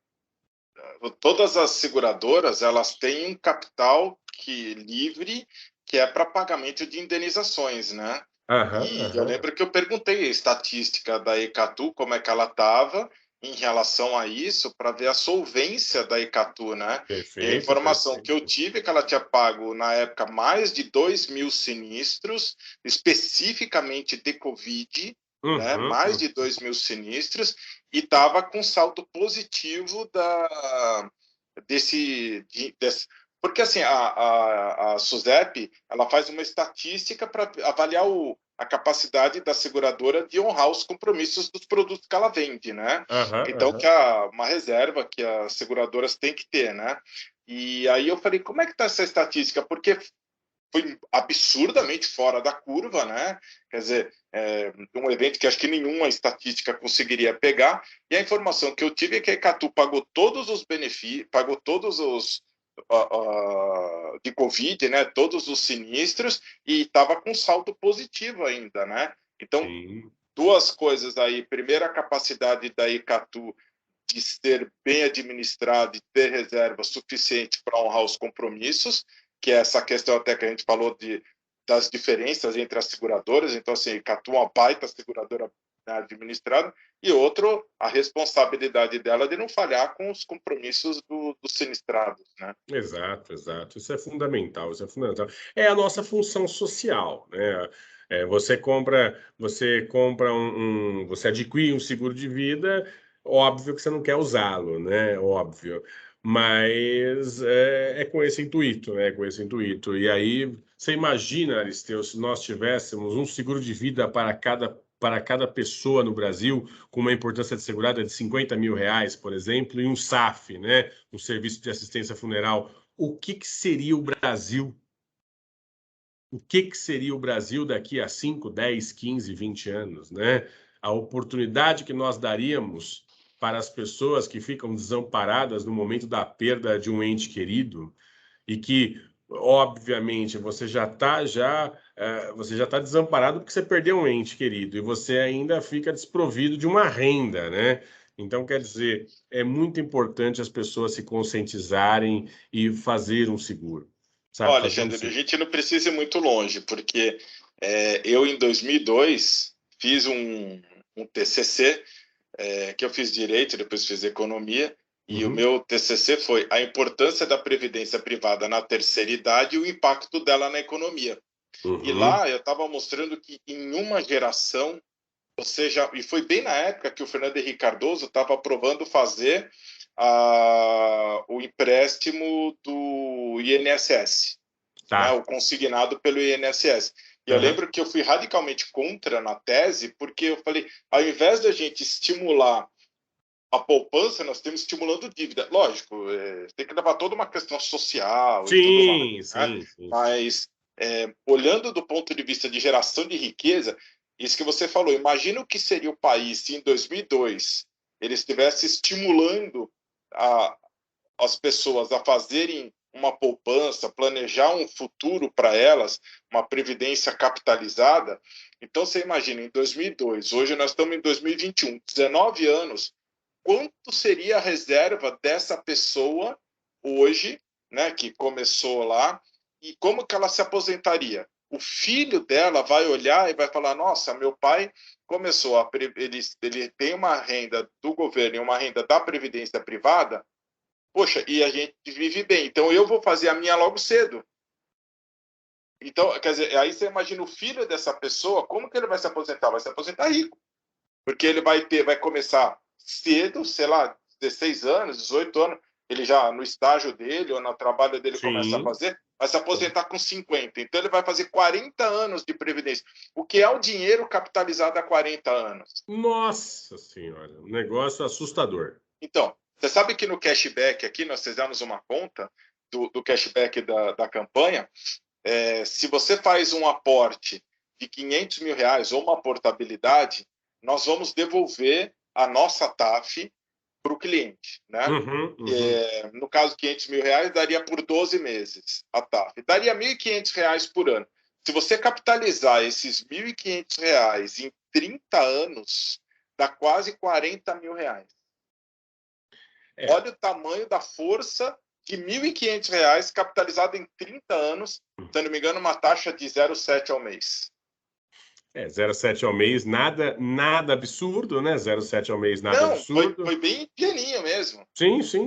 Todas as seguradoras elas têm um capital livre que é para pagamento de indenizações, né? E eu Aham. lembro que eu perguntei a estatística da Icatu, como é que ela estava em relação a isso, para ver a solvência da Icatu, né? E a Perfeito, informação que eu perfeito. tive é que ela tinha pago, na época, mais de 2 mil sinistros, especificamente de Covid, né? Mais Uhum. de 2 mil sinistros, e estava com saldo positivo desse, porque assim a SUSEP ela faz uma estatística para avaliar a capacidade da seguradora de honrar os compromissos dos produtos que ela vende, né? Então que Aham. é uma reserva que as seguradoras têm que ter, né? E aí eu falei, como é que está essa estatística? Porque foi absurdamente fora da curva, né? Quer dizer, um evento que acho que nenhuma estatística conseguiria pegar. E a informação que eu tive é que a Icatu pagou todos os benefícios, pagou todos os de Covid, né? Todos os sinistros e estava com saldo positivo ainda, né? Então, Sim. duas coisas aí. Primeiro, a capacidade da Icatu de ser bem administrado e ter reserva suficiente para honrar os compromissos, que é essa questão até que a gente falou das diferenças entre as seguradoras. Então, assim, Icatu é uma baita seguradora administrada, e outro, a responsabilidade dela de não falhar com os compromissos dos sinistrados, né? Exato, exato. Isso é fundamental, isso é fundamental. É a nossa função social, né? Você adquire um seguro de vida, óbvio que você não quer usá-lo, né? Óbvio. Mas é com esse intuito, né? Com esse intuito. E aí, você imagina, Aristeu, se nós tivéssemos um seguro de vida para cada para cada pessoa no Brasil, com uma importância assegurada de R$50 mil, por exemplo, e um SAF, né? Um serviço de assistência funeral, o que seria o Brasil? O que seria o Brasil daqui a 5, 10, 15, 20 anos, né? A oportunidade que nós daríamos para as pessoas que ficam desamparadas no momento da perda de um ente querido e que, obviamente, você já está desamparado porque você perdeu um ente querido e você ainda fica desprovido de uma renda, né? Então, quer dizer, é muito importante as pessoas se conscientizarem e fazer um seguro. Sabe, Olha, Alexandre, a gente não precisa ir muito longe, porque eu, em 2002, fiz um TCC, que eu fiz Direito, depois fiz Economia, e o meu TCC foi a importância da previdência privada na terceira idade e o impacto dela na economia. E lá eu estava mostrando que em uma geração, e foi bem na época que o Fernando Henrique Cardoso estava aprovando fazer o empréstimo do INSS, né, o consignado pelo INSS. E eu lembro que eu fui radicalmente contra na tese, porque eu falei, ao invés da gente estimular a poupança, nós estamos estimulando dívida. Lógico, tem que levar toda uma questão social e tudo mais. Né? Sim. Mas, olhando do ponto de vista de geração de riqueza, isso que você falou, imagina o que seria o país se em 2002 ele estivesse estimulando as pessoas a fazerem uma poupança, planejar um futuro para elas, uma previdência capitalizada. Então, você imagina, em 2002, hoje nós estamos em 2021, 19 anos, quanto seria a reserva dessa pessoa hoje, né, que começou lá, e como que ela se aposentaria? O filho dela vai olhar e vai falar, nossa, meu pai começou, ele tem uma renda do governo e uma renda da previdência privada, poxa, e a gente vive bem, então eu vou fazer a minha logo cedo. Então, quer dizer, aí você imagina o filho dessa pessoa, como que ele vai se aposentar? Vai se aposentar rico, porque ele vai começar cedo, sei lá, 16 anos, 18 anos, ele já no estágio dele ou no trabalho dele começa a fazer, vai se aposentar com 50. Então ele vai fazer 40 anos de previdência, o que é o dinheiro capitalizado há 40 anos. Nossa Senhora, um negócio assustador. Então, você sabe que no cashback aqui, nós fizemos uma conta do cashback da campanha, se você faz um aporte de R$500 mil ou uma portabilidade, nós vamos devolver a nossa TAF para o cliente. Né? No caso, R$500 mil daria por 12 meses a TAF. Daria R$1.500 por ano. Se você capitalizar esses R$1.500 em 30 anos, dá quase R$40 mil. Olha o tamanho da força de R$1.500 capitalizado em 30 anos, se não me engano, uma taxa de 0,7 ao mês. 0,7 ao mês, nada absurdo, né? 0,7 ao mês, nada absurdo. Foi bem pianinho mesmo. Sim. Se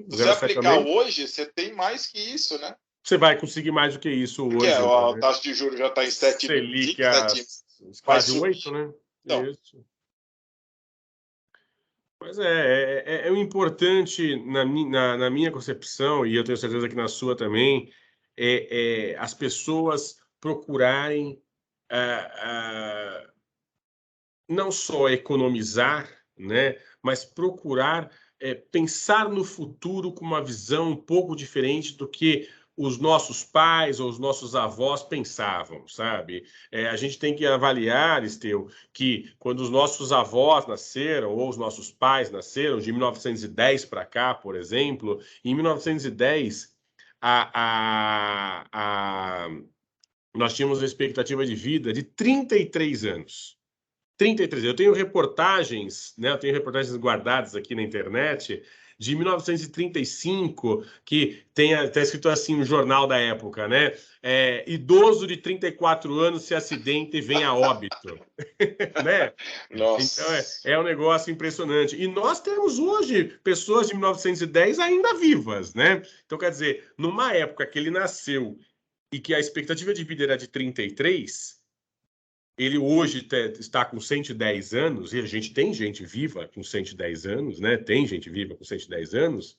você aplicar hoje, você tem mais que isso, né? Você vai conseguir mais do que isso hoje. A taxa de juros já está em 7,20, Selic quase 8, né? Então, isso. Mas é importante, na minha concepção, e eu tenho certeza que na sua também, as pessoas procurarem não só economizar, né, mas procurar pensar no futuro com uma visão um pouco diferente do que os nossos pais ou os nossos avós pensavam, sabe? A gente tem que avaliar, Esteu, que quando os nossos avós nasceram ou os nossos pais nasceram, de 1910 para cá, por exemplo, em 1910, nós tínhamos uma expectativa de vida de 33 anos. 33. Eu tenho reportagens, né? Eu tenho reportagens guardadas aqui na internet de 1935, que tá escrito assim no jornal da época, né? Idoso de 34 anos se acidenta e vem a óbito. Né? Nossa. Então é um negócio impressionante. E nós temos hoje pessoas de 1910 ainda vivas, né? Então, quer dizer, numa época que ele nasceu e que a expectativa de vida era de 33, ele hoje está com 110 anos, e a gente tem gente viva com 110 anos, né? Tem gente viva com 110 anos.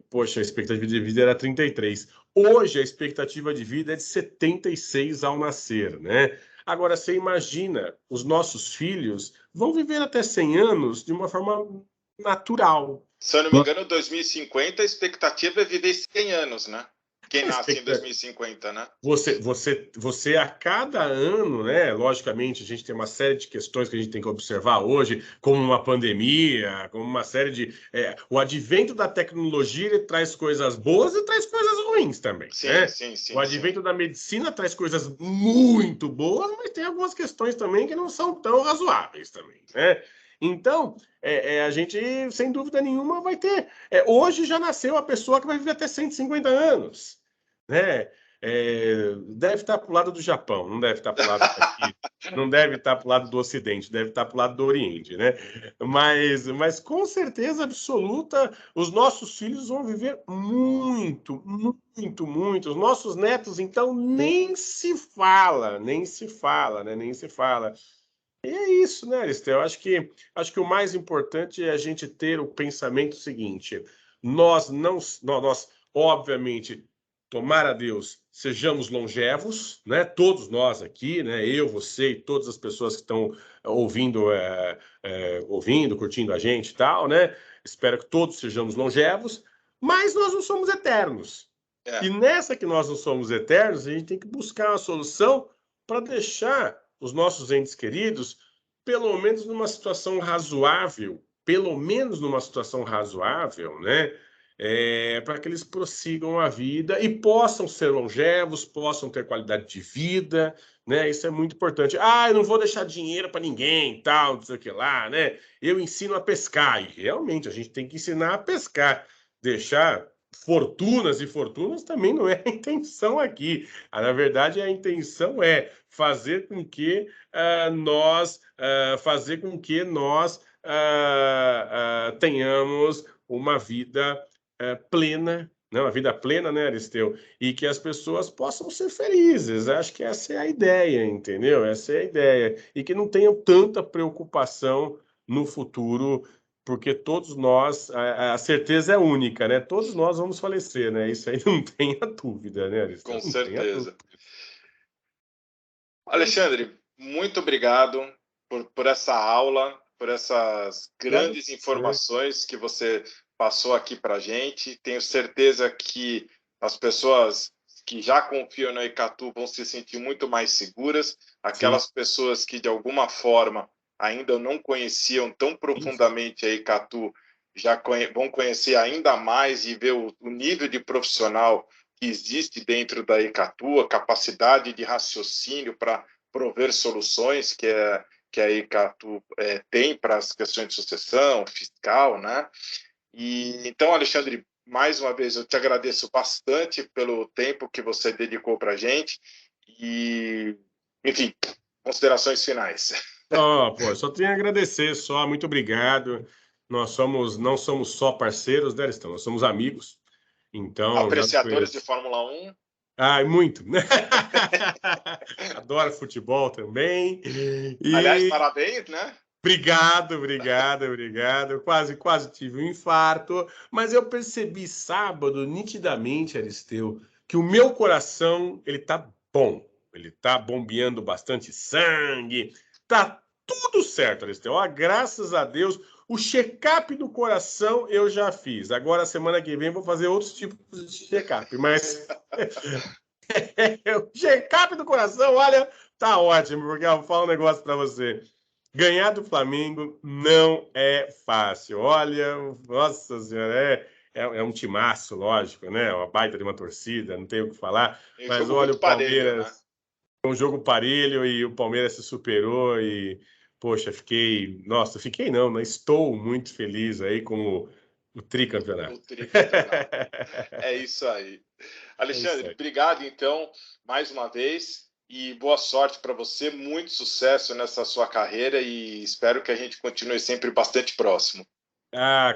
Poxa, a expectativa de vida era 33. Hoje, a expectativa de vida é de 76 ao nascer, né? Agora, você imagina, os nossos filhos vão viver até 100 anos de uma forma natural. Se eu não me engano, 2050, a expectativa é viver 100 anos, né? Quem nasce em 2050, né? Você a cada ano, né? Logicamente, a gente tem uma série de questões que a gente tem que observar hoje, como uma pandemia, como uma série de. O advento da tecnologia ele traz coisas boas e traz coisas ruins também. Sim, né? sim, sim. O advento da medicina traz coisas muito boas, mas tem algumas questões também que não são tão razoáveis também, né? Então, a gente, sem dúvida nenhuma, vai ter. Hoje já nasceu a pessoa que vai viver até 150 anos. Né? Deve estar para o lado do Japão, não deve estar para o lado daqui, não deve estar para o lado do Ocidente, deve estar para o lado do Oriente, né? Mas com certeza absoluta, os nossos filhos vão viver muito, muito, muito. Os nossos netos, então, nem se fala, nem se fala, né? Nem se fala. E é isso, né, Aristel? Acho que o mais importante é a gente ter o pensamento seguinte: nós não, nós obviamente, tomara a Deus, sejamos longevos, né? Todos nós aqui, né? Eu, você e todas as pessoas que estão ouvindo, curtindo a gente e tal, né? Espero que todos sejamos longevos, mas nós não somos eternos. E nessa que nós não somos eternos, a gente tem que buscar uma solução para deixar os nossos entes queridos pelo menos numa situação razoável, né? Para que eles prossigam a vida e possam ser longevos, possam ter qualidade de vida, né? Isso é muito importante. Eu não vou deixar dinheiro para ninguém, tal, não sei o que lá, né? Eu ensino a pescar, e realmente a gente tem que ensinar a pescar. Deixar fortunas e fortunas também não é a intenção aqui. Na verdade, a intenção é fazer com que nós tenhamos uma vida plena, né? Uma vida plena, né, Aristeu? E que as pessoas possam ser felizes. Acho que essa é a ideia, entendeu? Essa é a ideia. E que não tenham tanta preocupação no futuro, porque todos nós, a certeza é única, né? Todos nós vamos falecer, né? Isso aí não tenha dúvida, né, Aristeu? Com certeza. Alexandre, muito obrigado por essa aula, por essas grandes informações que você passou aqui para a gente. Tenho certeza que as pessoas que já confiam no Icatu vão se sentir muito mais seguras. Aquelas pessoas que, de alguma forma, ainda não conheciam tão profundamente a Icatu já vão conhecer ainda mais e ver o nível de profissional que existe dentro da Icatu, a capacidade de raciocínio para prover soluções que a Icatu tem para as questões de sucessão fiscal, né? E então, Alexandre, mais uma vez eu te agradeço bastante pelo tempo que você dedicou para a gente e, enfim, considerações finais. Só tenho a agradecer, muito obrigado. Nós não somos só parceiros, né, Aristão? Nós somos amigos. Então, apreciadores de Fórmula 1. Muito. Adoro futebol também. Aliás, parabéns, né? Obrigado. Quase tive um infarto, mas eu percebi sábado, nitidamente, Aristeu, que o meu coração, ele tá bom. Ele tá bombeando bastante sangue. Tá tudo certo, Aristeu. Graças a Deus, o check-up do coração eu já fiz. Agora, semana que vem, vou fazer outros tipos de check-up, mas o check-up do coração, olha, tá ótimo, porque eu vou falar um negócio para você. Ganhar do Flamengo não é fácil. Olha, nossa senhora, é um timaço, lógico, né? Uma baita de uma torcida, não tenho o que falar. Mas olha, o Palmeiras, parelho, né? Foi um jogo parelho e o Palmeiras se superou e, poxa, fiquei não, mas estou muito feliz aí com o tricampeonato. É isso aí. Alexandre, obrigado então, mais uma vez. E boa sorte para você, muito sucesso nessa sua carreira e espero que a gente continue sempre bastante próximo.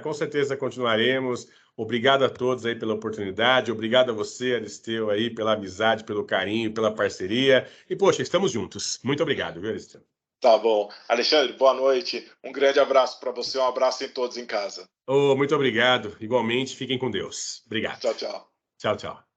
Com certeza continuaremos. Obrigado a todos aí pela oportunidade. Obrigado a você, Aristeu, aí pela amizade, pelo carinho, pela parceria. E, poxa, estamos juntos. Muito obrigado, viu, Aristeu? Tá bom. Alexandre, boa noite. Um grande abraço para você. Um abraço em todos em casa. Muito obrigado. Igualmente, fiquem com Deus. Obrigado. Tchau, tchau. Tchau, tchau.